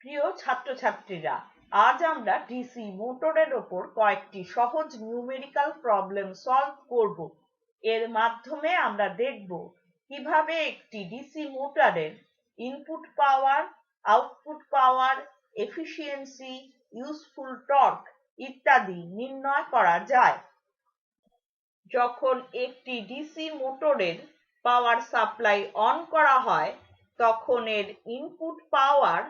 প্রিয় ছাত্রছাত্রীরা, আজ আমরা ডিসি মোটরের ওপর কয়েকটি সহজ নিউমেরিক্যাল প্রবলেম সলভ করব। এর মাধ্যমে আমরা দেখব কিভাবে একটি ডিসি মোটরের ইনপুট পাওয়ার, আউটপুট পাওয়ার, এফিসিয়েন্সি, ইউজফুল টর্ক ইত্যাদি নির্ণয় করা যায়। যখন একটি ডিসি মোটরের পাওয়ার সাপ্লাই অন করা হয়, তখন এর input power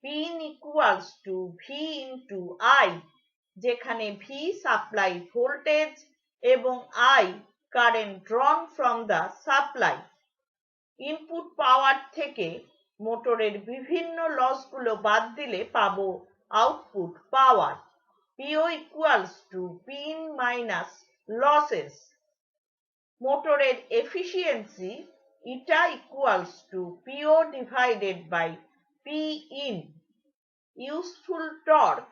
Pin equals to V into I, যেখানে V সাপ্লাই ভোল্টেজ এবং I current drawn from the supply। Input পাওয়ার থেকে মোটরের বিভিন্ন লসগুলো বাদ দিলে পাবো output power PO equals to Pin minus losses। মোটরের efficiency eta equals to PO divided by Pin। Useful torque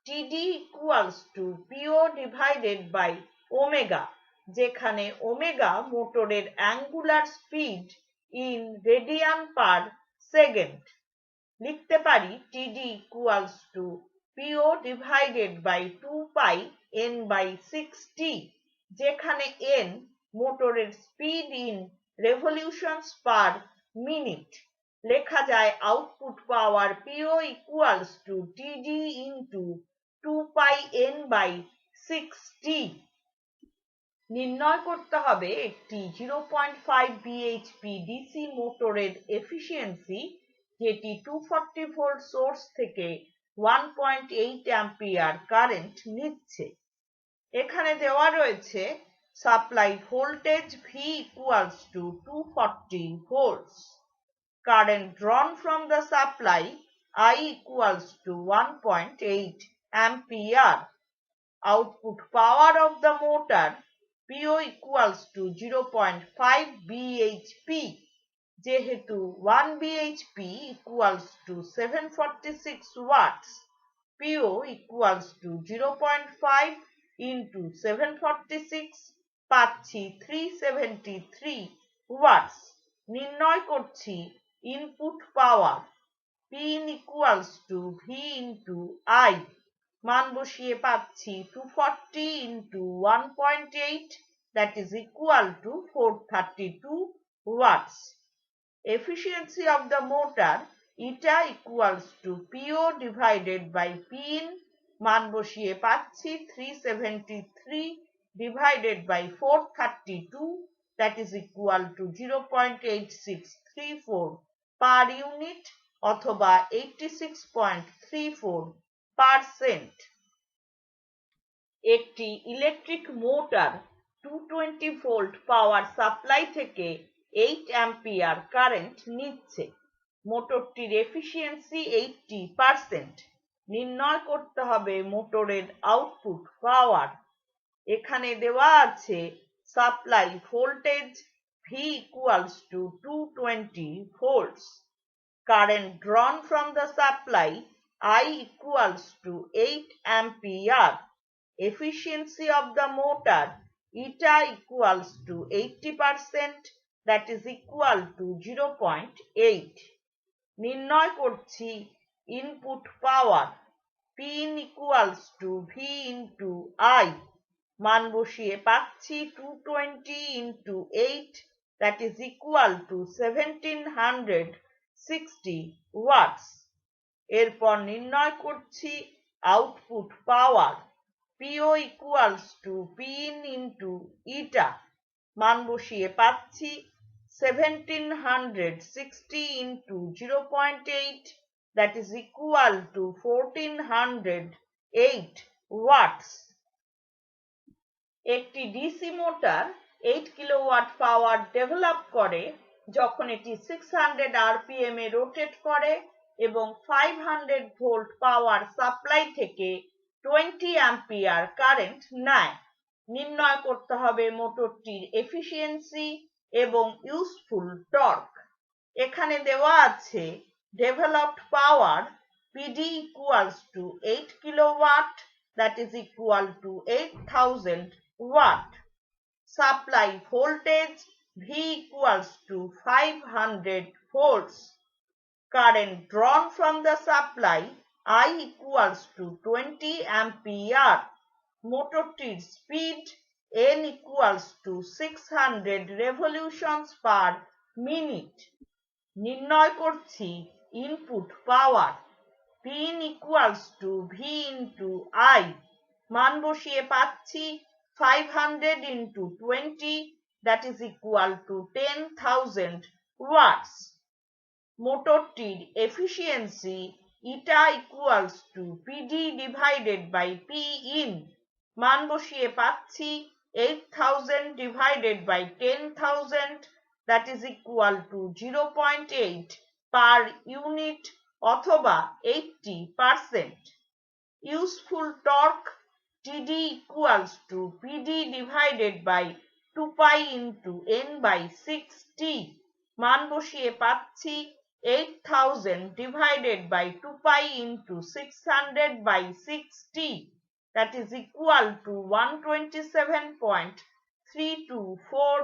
TD equals to PO divided by omega, যেখানে omega মোটরের angular speed in radian per second. লিখতে পারি TD equals to PO divided by 2 pi n by 6t, যেখানে n মোটরের speed in revolutions per minute. লেখা যায় output power PO equals to TD into 2 pi n by 6t। নির্ণয় করতে হবে একটি 0.5 bhp ডিসি মোটরের এফিসিয়েন্সি, যেটি 240 ভোল্ট সোর্স থেকে 1.8 অ্যাম্পিয়ার কারেন্ট নিচ্ছে। এখানে দেওয়া রয়েছে supply voltage V equals to 240 volts, current drawn from the supply I equals to 1.8 ampere, output power of the motor PO equals to 0.5 bhp, যেহেতু 1 bhp equals to 746 watts, PO equals to 0.5 into 746, পাচ্ছি 373 ওয়াটস। নির্ণয় করছি input power Pin equals to V into I, মান বসিয়ে পাচ্ছি 240 into 1.8, that is equal to 432 watts। Efficiency of the motor eta equals to PO divided by Pin, মান বসিয়ে পাচ্ছি 373 divided by 432, that is equal to 0.8634 per unit অথবা 86.34%। একটি electric motor 220 volt power supply থেকে 8 ampere current নিচ্ছে। মোটরটির efficiency 80%। নির্ণয় করতে হবে মোটরের আউটপুট পাওয়ার। এখানে দেওয়া আছে supply voltage V equals to 220 volts, current drawn from the supply I equals to 8 ampere, efficiency of the motor eta equals to 80%, that is equal to 0.8। নির্ণয় করছি input power Pin equals to V into I, মান বসিয়ে পাচ্ছি 220 into 8, that is equal to 1760 watts। এরপর নির্ণয় করছি output power PO equals to Pin into eta, মান বসিয়ে পাচ্ছি 1760 into 0.8, that is equal to 1408 watts। একটি DC motor 8 kilowatt power develop করে যখন এটি 600 rpm এ রোটেট করে এবং 500 ভোল্ট পাওয়ার সাপ্লাই থেকে 20 অ্যাম্পিয়ার কারেন্ট নেয়। নির্ণয় করতে হবে মোটরটির এফিসিয়েন্সি এবং ইউজফুল টর্ক। এখানে দেওয়া আছে developed power PD equals to 8 kilowatt, that is equal to 8000 watt। Supply voltage V equals to 500 volts, current drawn from the supply I equals to 20 ampere. Motorটির speed N equals to 600 revolutions per minute. নির্ণয় করছি input power Pin equals to V into I. মান বসিয়ে পাচ্ছি 500 into 20 that is equal to 10,000 watts. মোটরটির efficiency eta equals to PD divided by Pin. মান বসিয়ে পাচ্ছি 8,000 divided by 10,000 that is equal to 0.8 per unit অথবা 80%. Useful torque TD equals to PD divided by 2 pi into N by 6T. মান বসিয়ে পাচ্ছি 8,000 divided by 2 pi into 600 by 6T. That is equal to 127.324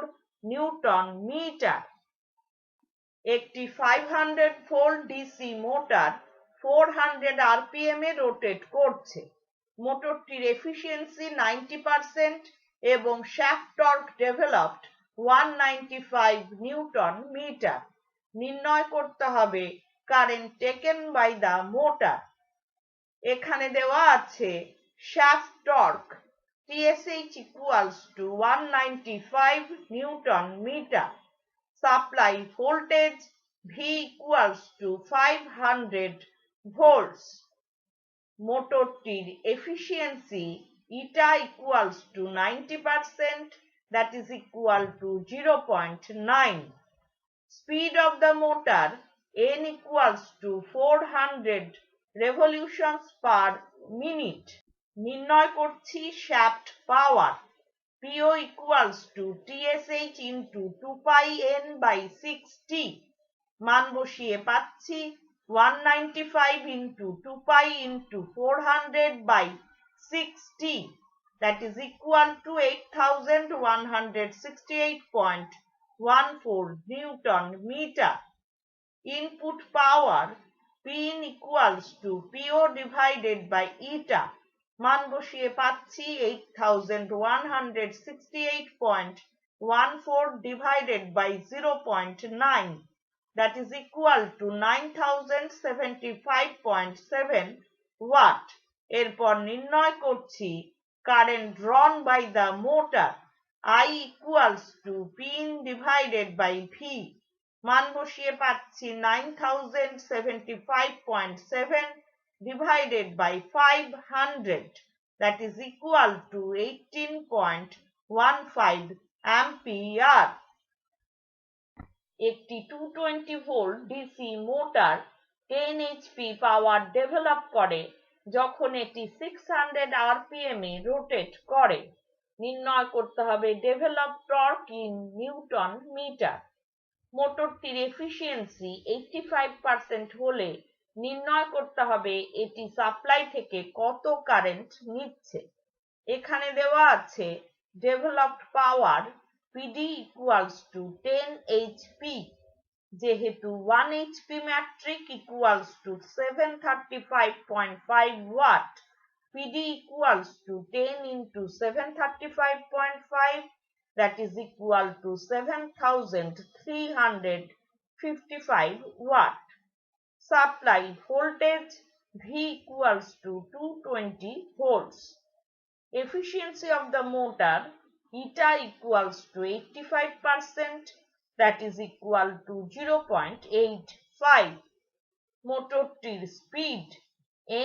Newton meter. একটি 500 volt DC motor 400 rpm এ rotate করছে। মোটরটির efficiency 90% এবং shaft torque developed 195 newton meter. নির্ণয় করতে হবে current taken by the motor. এখানে দেওয়া আছে shaft torque TSH equals to 195 newton meter. Supply voltage V equals to 500 volts. মোটরটির efficiency eta equals to 90% that is equal to 0.9. Speed of the motor N equals to 400 revolutions per minute. নির্ণয় করছি shaft power PO equals to TSH into 2 pi N by 6T. মান বসিয়ে পাচ্ছি 195 into 2 pi into 400 by 6T. That is equal to 8,168.14 Newton meter. Input power Pin equals to PO divided by eta. মান বসিয়ে পাচ্ছি 8,168.14 divided by 0.9 that is equal to 9,075.7 watt. এরপর নির্ণয় করছি current drawn by the motor I equals to Pin divided by V. মান বসিয়ে পাচ্ছি 9,075.7 divided by 500 that is equal to 18.15 ampere. একটি 220 volt DC motor 10 HP power develop করে যখন এটি 600 rpm এ রোটেট করে। নির্ণয় করতে হবে develop torque in newton metre. মোটরটির এফিসিয়েন্সি 85% হলে নির্ণয় করতে হবে এটি সাপ্লাই থেকে কত কারেন্ট নিচ্ছে। এখানে দেওয়া আছে developed power PD equals to 10 HP যেহেতু 1 HP matric equals to 735.5 watt PD equals to 10 into 735.5 that is equal to 7,355 watt. Supply voltage V equals to 220 volts. Efficiency of the motor eta equals to 85% that is equal to 0.85. মোটরটির speed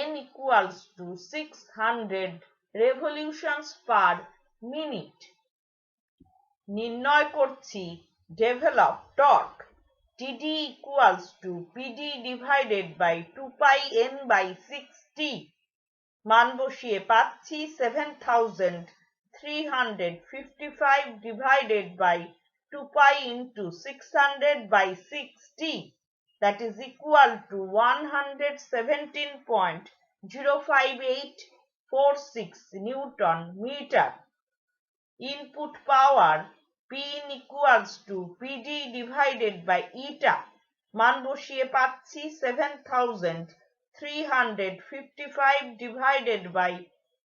N equals to 600 revolutions per minute. নির্ণয় করছি develop torque TD equals to PD divided by 2 pi N by 6T. মান বসিয়ে পাচ্ছি 7,355 divided by 2 pi into 600 by 6T. That is equal to 117.05846 Newton meter. Input power Pin equals to PD divided by eta. মান বসিয়ে পাচ্ছি 7355 divided by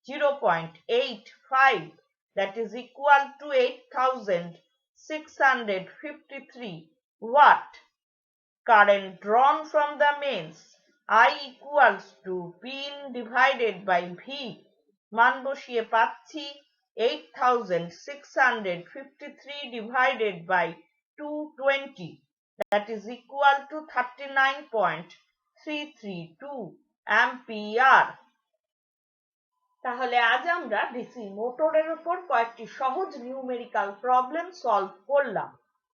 0.85, that is equal to 8653 watt. Current drawn from the mains I equals to Pin divided by V. মান বসিয়ে পাচ্ছি 8653 divided by 220, that is equal to 39.332 ampere. তাহলে আজ আমরা DC মোটরের উপর কয়েকটি সহজ নিউমেরিক্যাল প্রবলেম সলভ করলাম।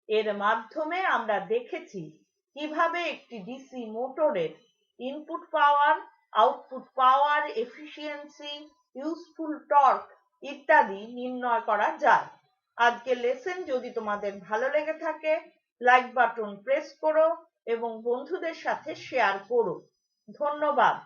এর মাধ্যমে আমরা দেখেছি কিভাবে একটি ডিসি মোটরের ইনপুট পাওয়ার, আউটপুট পাওয়ার, এফিসিয়েন্সি, ইউজফুল টর্ক ইত্যাদি নির্ণয় করা যায়। আজকের লেসন যদি তোমাদের ভালো লেগে থাকে, লাইক বাটন প্রেস করো এবং বন্ধুদের সাথে শেয়ার করো। ধন্যবাদ।